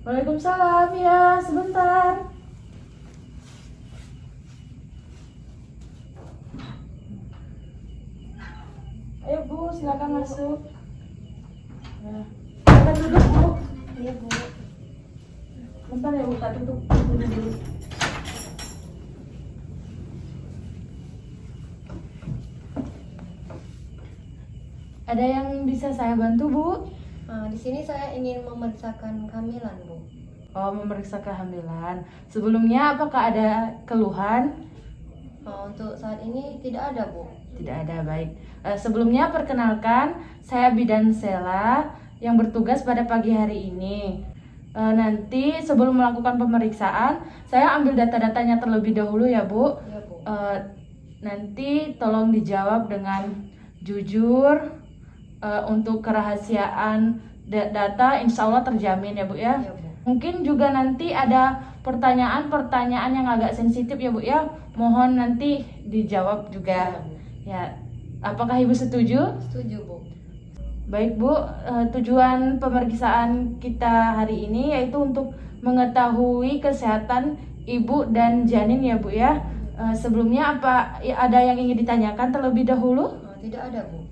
Waalaikumsalam, ya sebentar. Ayo Bu, silakan masuk. Nah, silakan duduk Bu. Iya Bu. Bentar ya Bu, tak tutup pintunya dulu. Ada yang bisa saya bantu Bu? Di sini saya ingin memeriksakan kehamilan Bu. Oh, memeriksa kehamilan. Sebelumnya apakah ada keluhan? Untuk saat ini tidak ada Bu. Tidak ada, baik. Sebelumnya perkenalkan, saya Bidan Sela yang bertugas pada pagi hari ini. Nanti sebelum melakukan pemeriksaan, saya ambil data-datanya terlebih dahulu ya Bu. Iya Bu. Nanti tolong dijawab dengan jujur. Untuk kerahasiaan data insya Allah terjamin ya Bu ya. Iya Bu. Mungkin juga nanti ada pertanyaan-pertanyaan yang agak sensitif ya Bu ya. Mohon nanti dijawab juga. Iya, Bu. Ya, apakah Ibu setuju? Setuju Bu. Baik Bu, tujuan pemeriksaan kita hari ini yaitu untuk mengetahui kesehatan ibu dan janin ya Bu ya. Sebelumnya ada yang ingin ditanyakan terlebih dahulu? Tidak ada Bu.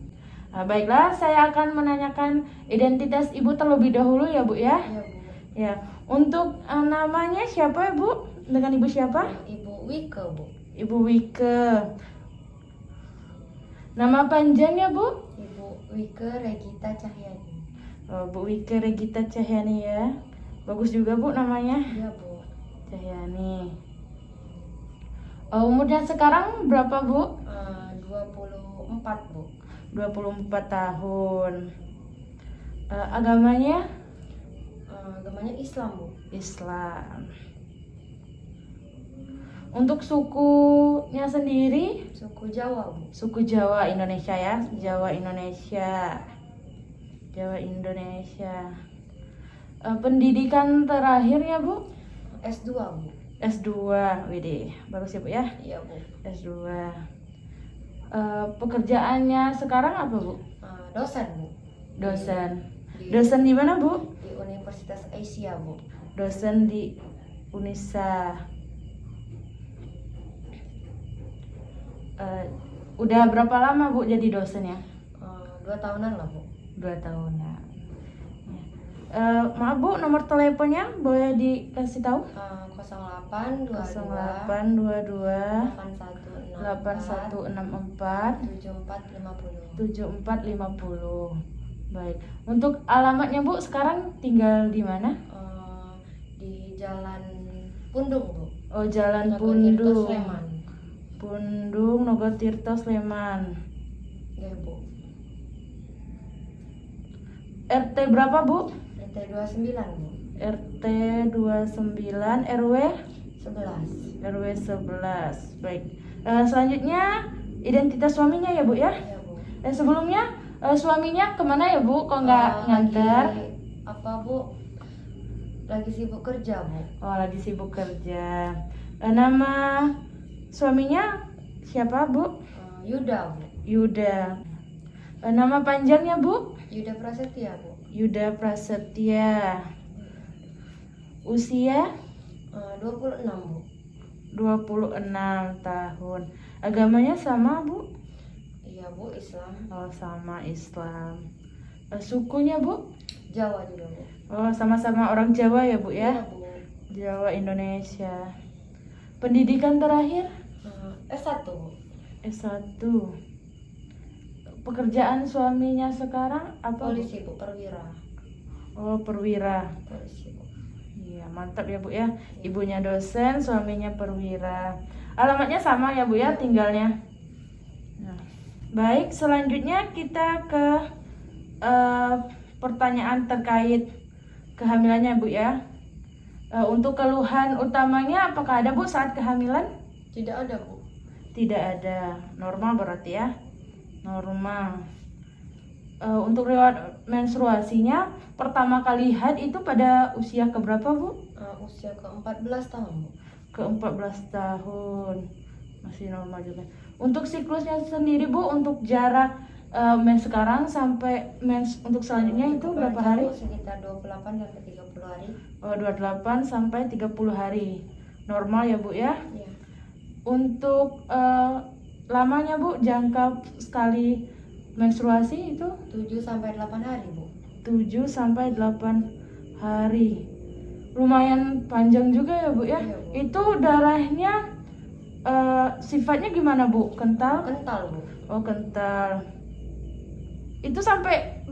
Baiklah, saya akan menanyakan identitas ibu terlebih dahulu ya Bu ya. Iya Bu. Ya, untuk namanya siapa ya Bu? Dengan ibu siapa? Ibu Wike Bu. Ibu Wike. Nama panjangnya Bu? Ibu Wike Regita Cahyani. Oh, Bu Wike Regita Cahyani ya. Bagus juga Bu namanya. Iya Bu. Cahyani. Umurnya sekarang berapa Bu? 24 Bu. 24 tahun. Agamanya? Agamanya Islam Bu. Islam. Untuk sukunya sendiri? Suku Jawa Bu. Suku Jawa Indonesia ya. Jawa Indonesia. Jawa Indonesia. Pendidikan terakhirnya Bu? S2 Bu. S2. Widih, bagus ya Bu ya. Iya Bu. S2. Pekerjaannya sekarang apa Bu? Dosen Bu. Dosen. Di- Dosen di mana Bu? Di Universitas Asia Bu. Dosen di Unisa. Udah berapa lama Bu jadi dosen ya? 2 tahunan lah Bu. 2 tahunan. Maaf Bu, nomor teleponnya boleh dikasih tahu? 0822 0822 8164 8164 7450. 7450. Baik. Untuk alamatnya Bu sekarang tinggal di mana? Di Jalan Pundung Bu. Oh, Jalan Nogotirto, Pundung. Sleman. Pundung, Nogotirto, Sleman. Ya Bu. RT berapa Bu? RT 29 Bu. RT 29 RW 11. RW 11. Baik. Selanjutnya identitas suaminya ya Bu ya. Ya Bu. Sebelumnya suaminya kemana ya Bu? Kok nggak nganter? Apa Bu? Lagi sibuk kerja Bu. Oh, lagi sibuk kerja. Nama suaminya siapa Bu? Yuda Bu. Yuda. Nama panjangnya Bu? Yuda Prasetya Bu. Yuda Prasetya. Usia 26 Bu. 26 tahun. Agamanya sama Bu? Iya Bu, Islam. Oh, sama Islam. Sukunya Bu? Jawa juga Bu. Oh, sama-sama orang Jawa ya Bu ya? Iya Bu. Jawa Indonesia. Pendidikan terakhir? S1 Bu. S1. Pekerjaan suaminya sekarang apa? Bu? Polisi Bu, perwira. Oh, perwira. Polisi Bu. Iya, mantap ya Bu ya. Ibunya dosen, suaminya perwira. Alamatnya sama ya Bu ya, tinggalnya. Nah, baik, selanjutnya kita ke pertanyaan terkait kehamilannya Bu ya. Untuk keluhan utamanya apakah ada Bu saat kehamilan? Tidak ada Bu. Tidak ada. Normal berarti ya. Normal. Untuk riwayat menstruasinya pertama kali haid itu pada usia keberapa Bu? Usia ke-14 tahun Bu. Ke-14 tahun. Masih normal juga. Untuk siklusnya sendiri Bu, untuk jarak mens sekarang sampai mens untuk selanjutnya itu berapa Panjang, hari? Bu, sekitar 28 sampai 30 hari. 28 sampai 30 hari. Normal ya Bu ya. Iya. Untuk lamanya Bu, jangka sekali menstruasi itu 7 sampai 8 hari, Bu. 7 sampai 8 hari. Lumayan panjang juga ya Bu ya. Iya, Bu. Itu darahnya sifatnya gimana Bu? Kental? Kental, Bu. Oh, kental. Itu sampai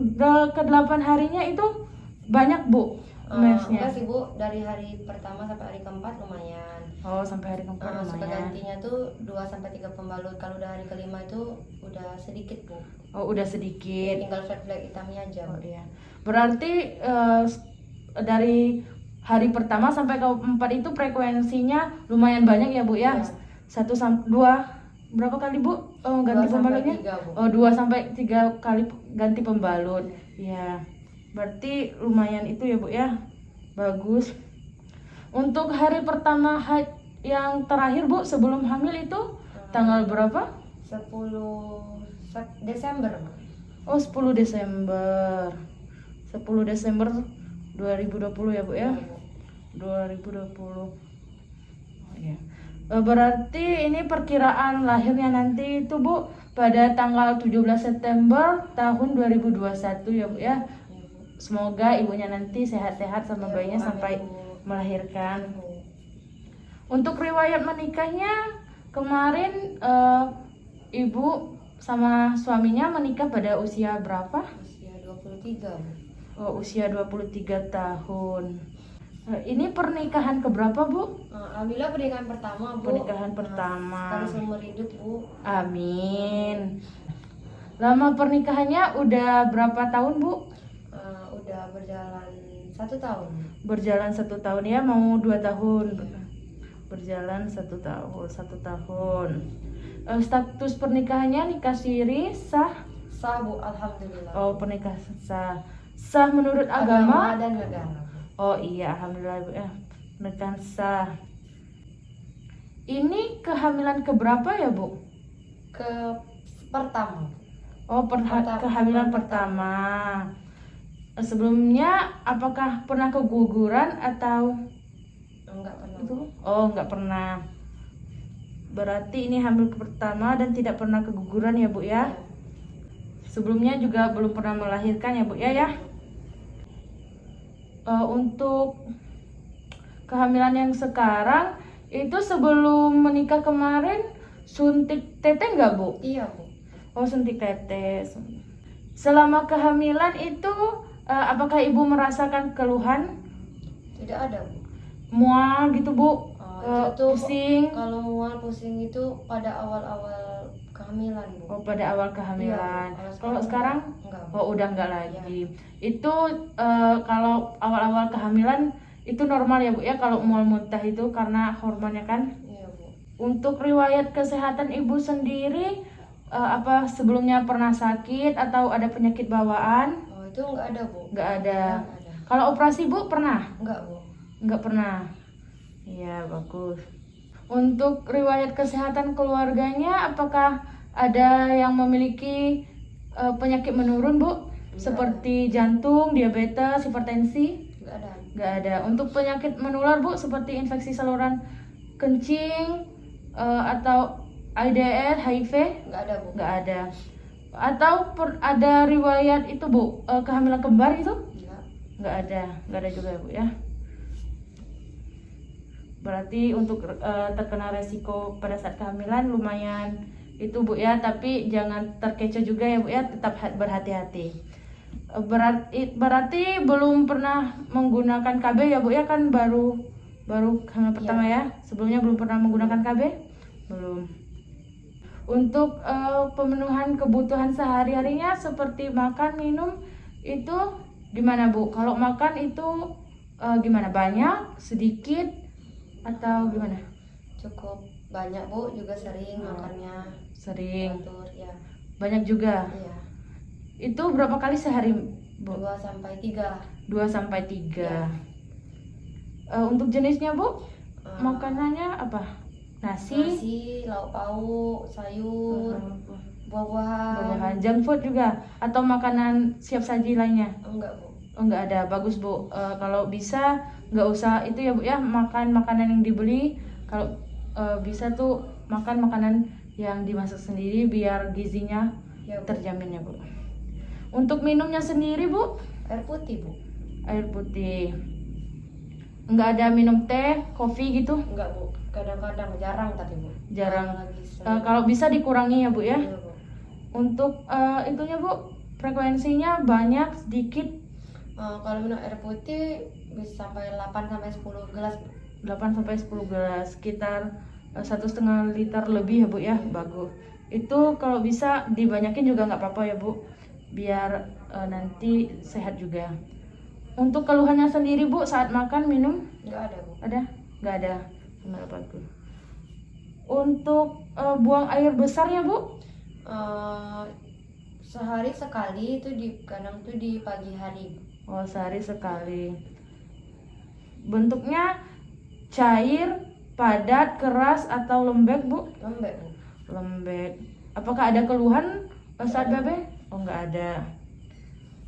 ke 8 harinya itu banyak Bu mensnya. Enggak sih, Bu, dari hari pertama sampai hari keempat lumayan. Oh, sampai hari keempat Suka lumayan. gantinya tuh 2 sampai 3 pembalut. Kalau udah hari kelima itu udah sedikit, Bu. Oh, udah sedikit. Tinggal flag hitamnya aja, Oh Bu. iya. Berarti dari hari pertama sampai ke keempat itu frekuensinya lumayan banyak ya Bu ya. Iya. 1 sampai 2 berapa kali Bu ganti 2 sampai pembalutnya? 3, Bu. Oh, 2 sampai 3 kali ganti pembalut. Ya. Berarti lumayan itu ya Bu ya. Bagus. Untuk hari pertama yang terakhir Bu sebelum hamil itu tanggal berapa? 10 Desember, Bu. Oh, 10 Desember. 10 Desember 2020 ya Bu ya. Iya, Bu. 2020. Oh iya. Berarti ini perkiraan lahirnya nanti itu Bu pada tanggal 17 September tahun 2021 ya Bu ya. Iya, Bu. Semoga ibunya nanti sehat-sehat sama Iya, bayinya Bu. sampai Amin, Bu. melahirkan. Bu. Untuk riwayat menikahnya kemarin ibu sama suaminya menikah pada usia berapa? Usia 23, Bu. Oh, usia 23 tahun. Ini pernikahan keberapa Bu? Alhamdulillah pernikahan pertama, Bu. Pernikahan pertama. Sekali seumur hidup, Bu. Amin. Lama pernikahannya udah berapa tahun Bu? Udah berjalan 1 tahun. Berjalan 1 tahun ya, mau 2 tahun. Berjalan 1 tahun, 1 tahun. Status pernikahannya nikah siri sah? Sah, Bu, alhamdulillah. Oh, pernikahan sah. Sah menurut agama? dan negara, Bu. Oh iya, alhamdulillah Bu ya. Pernikahan sah. Ini kehamilan keberapa ya Bu? Pertama. Oh, kehamilan pertama. Sebelumnya apakah pernah keguguran atau Enggak pernah. itu? Oh, nggak pernah. Berarti ini hamil pertama dan tidak pernah keguguran ya Bu ya. Sebelumnya juga belum pernah melahirkan ya Bu ya. Untuk kehamilan yang sekarang itu sebelum menikah kemarin suntik tete nggak Bu? Iya, Bu. Oh, suntik tete. Selama kehamilan itu apakah ibu merasakan keluhan? Tidak ada, Bu. Mual gitu Bu? Itu tuh Pusing? kalau mual pusing itu pada awal-awal kehamilan, Bu. Oh, pada awal kehamilan. Iya, Bu. Kalau sekarang? enggak, Bu. Oh, udah nggak lagi. Itu kalau awal-awal kehamilan itu normal ya Bu ya kalau mual muntah itu karena hormonnya kan. Iya, Bu. Untuk riwayat kesehatan ibu sendiri apa sebelumnya pernah sakit atau ada penyakit bawaan? Itu enggak ada, Bu. Nggak ada. Enggak ada. Kalau operasi Bu pernah? Enggak, Bu. Nggak pernah. Iya, bagus. Untuk riwayat kesehatan keluarganya apakah ada yang memiliki penyakit menurun Bu? Seperti jantung, diabetes, hipertensi? Enggak ada. Nggak ada. Untuk penyakit menular Bu seperti infeksi saluran kencing atau AIDS, HIV? Enggak ada, Bu. Nggak ada. Atau ada riwayat itu Bu, kehamilan kembar itu? Enggak. Nggak ada juga ya Bu ya. Berarti untuk terkena resiko pada saat kehamilan lumayan itu Bu ya, tapi jangan terkecoh juga ya Bu ya, tetap berhati-hati. Berarti belum pernah menggunakan KB ya Bu ya, kan baru hamil pertama ya. Sebelumnya belum pernah menggunakan KB? Belum. Untuk pemenuhan kebutuhan sehari-harinya seperti makan, minum itu gimana Bu? Kalau makan itu gimana? Banyak, sedikit atau gimana? Cukup banyak, Bu, juga sering makannya. Sering. Teratur, ya. Banyak juga. Iya. Itu berapa kali sehari Bu? 2 sampai 3. 2 sampai 3. Iya. Untuk jenisnya Bu? Makanannya apa? Nasi, Nasi, lauk pauk, sayur. buah-buahan. Buah-buahan, junk food juga atau makanan siap saji lainnya? Enggak Bu. Oh, nggak ada, bagus Bu. Kalau bisa nggak usah itu ya Bu ya, makan makanan yang dibeli. Kalau bisa tuh makan makanan yang dimasak sendiri biar gizinya Ya, Bu. terjamin ya Bu. Untuk minumnya sendiri Bu, Air putih Bu. air putih. Nggak ada minum teh, kopi gitu? Enggak Bu. Kadang-kadang jarang tapi Bu. Jarang. Kalau lagi sering. Kalau bisa dikurangi ya Bu ya. Iya, Bu. Untuk itunya Bu, frekuensinya banyak, sedikit? Kalau minum air putih bisa sampai 8 sampai 10 gelas Bu. 8 sampai 10 gelas, sekitar 1,5 liter lebih ya Bu ya, bagus. Itu kalau bisa dibanyakin juga nggak apa-apa ya Bu, biar nanti sehat juga. Untuk keluhannya sendiri Bu saat makan minum? Enggak ada Bu. Ada? Nggak ada. Benar bagus. Untuk buang air besarnya Bu? Sehari sekali itu kadang tuh di pagi hari. Oh, sehari sekali. Bentuknya cair, padat, keras atau lembek Bu? Lembek Bu. Lembek. Apakah ada keluhan saat babe? Oh, nggak ada.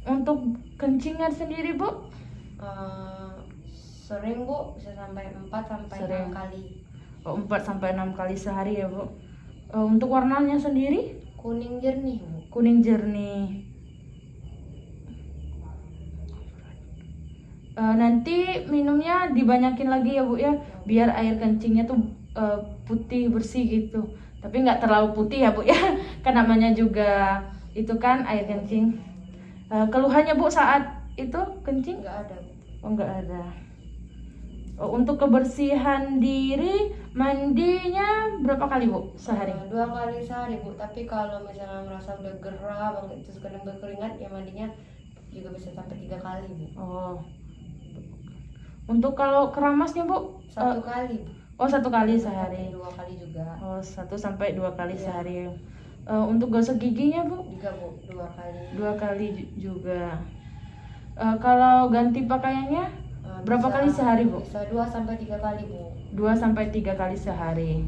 Untuk kencingnya sendiri Bu? Sering Bu, bisa sampai 4 sampai Sering. 6 kali. Oh, 4 sampai 6 kali sehari ya Bu. Untuk warnanya sendiri? Kuning jernih Bu. Kuning jernih. Nanti minumnya dibanyakin lagi ya Bu ya, biar air kencingnya tuh putih bersih gitu. Tapi nggak terlalu putih ya Bu ya, kan namanya juga itu kan air kencing. Keluhannya Bu saat itu kencing? Enggak ada Bu. Oh, nggak ada. Untuk kebersihan diri, mandinya berapa kali Bu sehari? 2 kali sehari Bu. Tapi kalau misalnya merasa udah gerah banget terus kadang berkeringat ya mandinya juga bisa sampai 3 kali Bu. Oh. Untuk kalau keramasnya Bu? 1 kali Bu. Oh, 1 kali Sampai sehari. 2 kali juga. Oh, 1 sampai 2 kali Iya. sehari. Untuk gosok giginya Bu? Juga Bu, 2 kali. 2 kali juga. Kalau ganti pakaiannya berapa kali sehari Bu? Bisa 2 sampai 3 kali Bu. 2 sampai 3 kali sehari.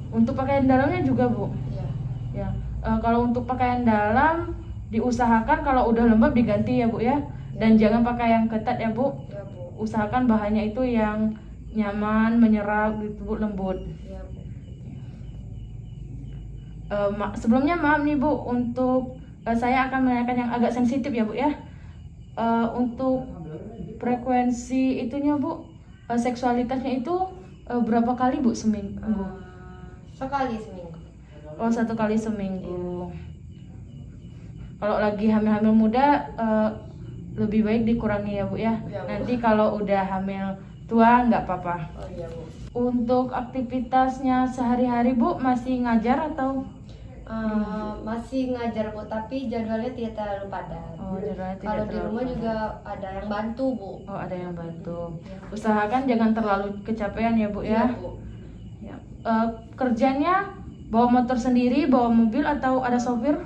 Untuk pakaian dalamnya juga Bu? Iya. Ya. Kalau untuk pakaian dalam diusahakan kalau udah lembab diganti ya Bu ya. Dan jangan pakai yang ketat ya Bu. Iya Bu. Usahakan bahannya itu yang nyaman, menyerap gitu Bu, lembut. Iya Bu. Sebelumnya maaf nih Bu, untuk saya akan menanyakan yang agak sensitif ya Bu ya. Untuk frekuensi itunya Bu, seksualitasnya itu berapa kali Bu seminggu? Sekali seminggu. Oh, 1 kali seminggu. Kalau lagi hamil-hamil muda lebih baik dikurangi ya Bu ya. Ya, Bu. Nanti kalau udah hamil tua nggak apa-apa. Oh iya Bu. Untuk aktivitasnya sehari-hari Bu masih ngajar atau? Masih ngajar Bu, tapi jadwalnya tidak terlalu padat. Oh, jadwalnya tidak Kalau di terlalu rumah padat. juga ada yang bantu Bu. Oh, ada yang bantu. Ya. Usahakan jangan terlalu kecapean ya Bu ya. Iya Bu. Ya. Kerjanya bawa motor sendiri, bawa mobil atau ada sopir?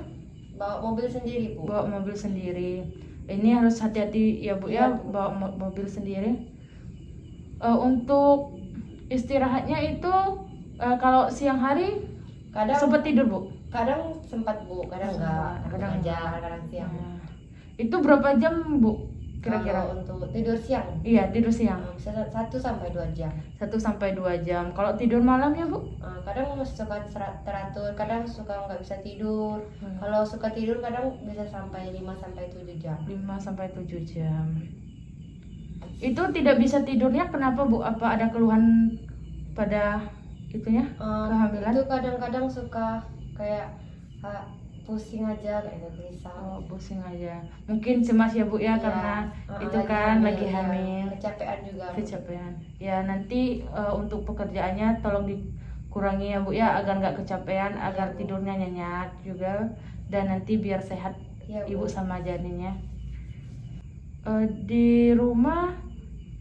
Bawa mobil sendiri Bu. Bawa mobil sendiri. Ini harus hati-hati ya Bu ya, Iya, Bu. bawa mobil sendiri. Untuk istirahatnya itu kalau siang hari Kadang sempat tidur Bu? kadang sempat Bu, kadang enggak. Kadang Kadang kadang siang. Nah, itu berapa jam Bu kira-kira? Kalau untuk tidur siang Iya, tidur siang. bisa 1 sampai 2 jam. 1 sampai 2 jam. Kalau tidur malam ya Bu? Kadang suka teratur, kadang suka nggak bisa tidur. Kalau suka tidur kadang bisa sampai 5 sampai 7 jam. 5 sampai 7 jam. Itu tidak bisa tidurnya kenapa Bu? Apa ada keluhan pada itunya? Kehamilan? Itu kadang-kadang suka kayak pusing aja, kayak gelisah. Oh, pusing aja. Mungkin cemas ya Bu ya, Iya. karena itu kan lagi hamil. Kecapean juga. Kecapean. Ya, nanti untuk pekerjaannya tolong dikurangi ya Bu ya, agar nggak kecapean, agar Bu. tidurnya nyenyak juga, dan nanti biar sehat Iya, Bu. Ibu sama janinnya. Di rumah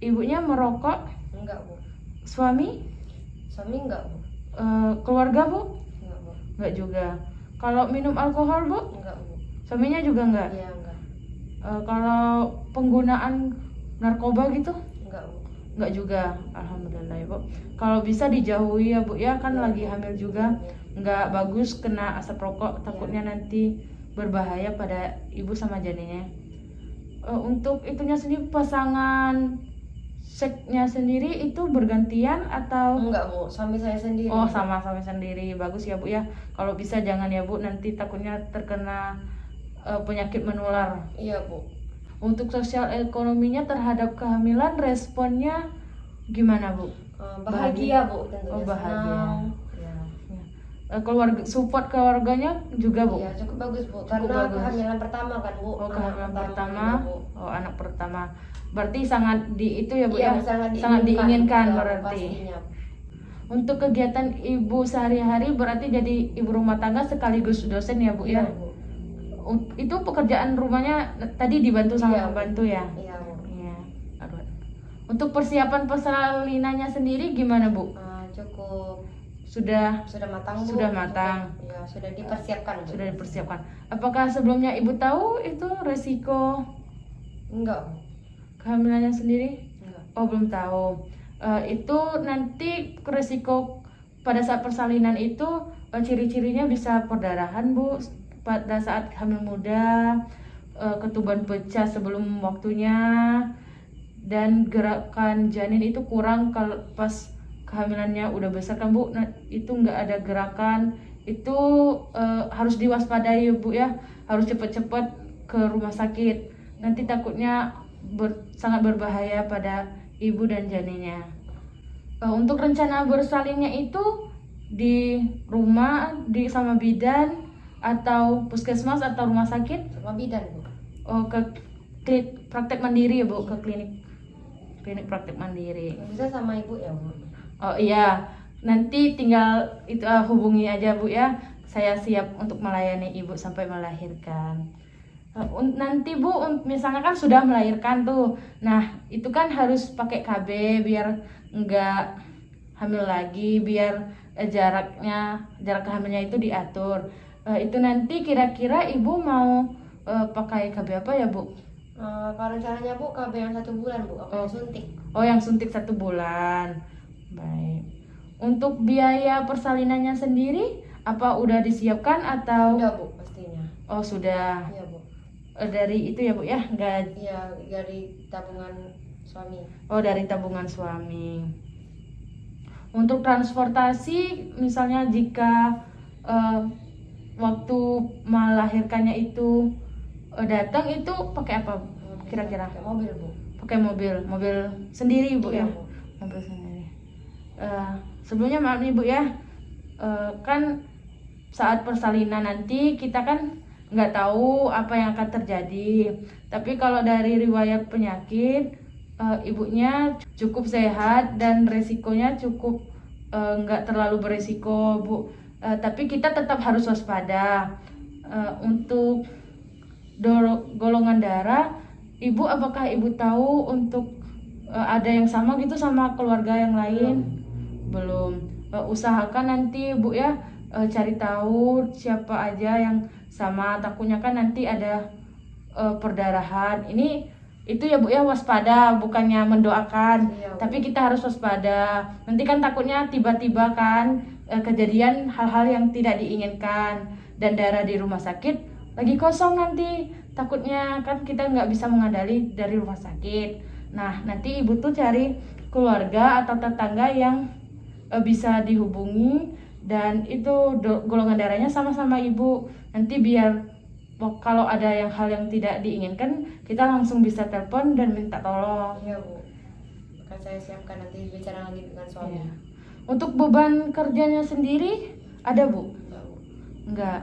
ibunya merokok, Enggak Bu. suami, Suami enggak Bu. keluarga Bu? Enggak Bu. Nggak juga. Kalau minum alkohol Bu? Enggak Bu. Suaminya juga nggak? Iya enggak. Kalau penggunaan narkoba gitu? Enggak Bu. Enggak juga, alhamdulillah ya Bu. Kalau bisa dijauhi ya Bu ya, kan lagi hamil juga, enggak bagus kena asap rokok, takutnya nanti berbahaya pada ibu sama janinnya. Untuk itunya sendiri, pasangan seksnya sendiri itu bergantian atau? Enggak Bu, suami saya sendiri. Oh, sama-sama sendiri, bagus ya Bu ya. Kalau bisa jangan ya Bu, nanti takutnya terkena penyakit menular. Iya Bu. Untuk sosial ekonominya terhadap kehamilan, responnya gimana Bu? Bahagia Bu, tentunya. Oh, bahagia. Senang. Ya. Keluarga, support keluarganya juga Bu? Iya, cukup bagus Bu, Cukup karena bagus. kehamilan pertama kan Bu. Oh, kehamilan pertama. Ya, Bu. Oh, anak pertama. Berarti sangat itu ya Bu Iya, ya? sangat diinginkan ya, berarti. pastinya. Untuk kegiatan ibu sehari-hari berarti jadi ibu rumah tangga sekaligus dosen ya Bu ya? Iya, Bu. Itu pekerjaan rumahnya tadi dibantu sama Iya, Bu. pembantu ya? Iya Bu. Iya. Aduh. Untuk persiapan persalinannya sendiri gimana Bu? Cukup Sudah matang Bu. Sudah matang. Iya, sudah dipersiapkan Bu. Sudah dipersiapkan. Apakah sebelumnya ibu tahu itu resiko Enggak Bu. kehamilannya sendiri? Enggak. Oh, belum tahu. Itu nanti resiko pada saat persalinan itu ciri-cirinya bisa perdarahan Bu pada saat hamil muda, ketuban pecah sebelum waktunya, dan gerakan janin itu kurang kalau pas kehamilannya udah besar kan Bu. Nah, itu nggak ada gerakan, itu harus diwaspadai Bu ya, harus cepet-cepet ke rumah sakit, nanti takutnya sangat berbahaya pada ibu dan janinnya. Untuk rencana bersalinnya itu di rumah, sama bidan atau puskesmas atau rumah sakit? Sama bidan Bu. Oh, ke praktek mandiri ya Bu, ke klinik praktek mandiri. Bisa sama ibu ya Bu. Oh iya, nanti tinggal itu hubungi aja Bu ya. Saya siap untuk melayani ibu sampai melahirkan. Nanti Bu, misalnya kan sudah melahirkan tuh. Nah, itu kan harus pakai KB biar enggak hamil lagi, biar jarak kehamilnya itu diatur. Itu nanti kira-kira ibu mau pakai KB apa ya Bu? Kalau rencananya Bu, KB yang 1 bulan Bu, aku suntik. Oh, yang suntik 1 bulan. Baik. Untuk biaya persalinannya sendiri apa udah disiapkan atau? Sudah Bu, pastinya. Oh, sudah. Iya Bu. Dari itu ya Bu ya, Iya, dari tabungan suami. Oh, dari tabungan suami. Untuk transportasi, misalnya jika waktu melahirkannya itu datang, itu pakai apa kira-kira? Pakai mobil Bu. Pakai mobil sendiri Bu Iya, ya? Bu. Mobil sendiri. Sebelumnya maaf nih Bu ya, kan saat persalinan nanti kita kan nggak tahu apa yang akan terjadi. Tapi kalau dari riwayat penyakit, ibunya cukup sehat dan resikonya cukup nggak terlalu beresiko Bu. Tapi kita tetap harus waspada. Untuk golongan darah, ibu apakah ibu tahu untuk ada yang sama gitu sama keluarga yang lain? Belum. Usahakan nanti Bu ya, cari tahu siapa aja yang sama, takutnya kan nanti ada perdarahan. Itu ya Bu ya, waspada, bukannya mendoakan. Iya, tapi kita harus waspada. Nanti kan takutnya tiba-tiba kan kejadian hal-hal yang tidak diinginkan, dan darah di rumah sakit lagi kosong, nanti takutnya kan kita nggak bisa mengadali dari rumah sakit. Nah, nanti ibu tuh cari keluarga atau tetangga yang bisa dihubungi, dan itu golongan darahnya sama-sama ibu. Nanti biar kalau ada hal yang tidak diinginkan, kita langsung bisa telepon dan minta tolong. Iya Bu. Akan saya siapkan, nanti bicara lagi dengan suami. Iya. Untuk beban kerjanya sendiri ada Bu? Enggak Bu. Enggak.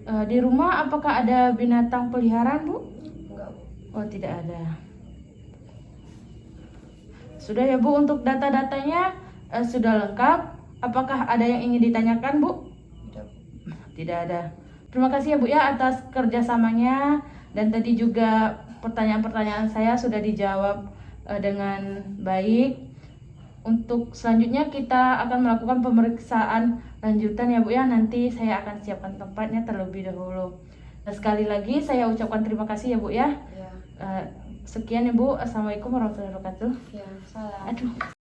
Di rumah apakah ada binatang peliharaan Bu? Enggak Bu. Oh, tidak ada. Sudah ya Bu, untuk data-datanya sudah lengkap. Apakah ada yang ingin ditanyakan Bu? Tidak Bu. Tidak ada. Terima kasih ya Bu ya atas kerjasamanya, dan tadi juga pertanyaan-pertanyaan saya sudah dijawab dengan baik. Untuk selanjutnya kita akan melakukan pemeriksaan lanjutan ya Bu ya. Nanti saya akan siapkan tempatnya terlebih dahulu. Sekali lagi saya ucapkan terima kasih ya Bu ya. Iya. Sekian Ibu. Assalamualaikum warahmatullahi wabarakatuh. Ya, salam. Aduh.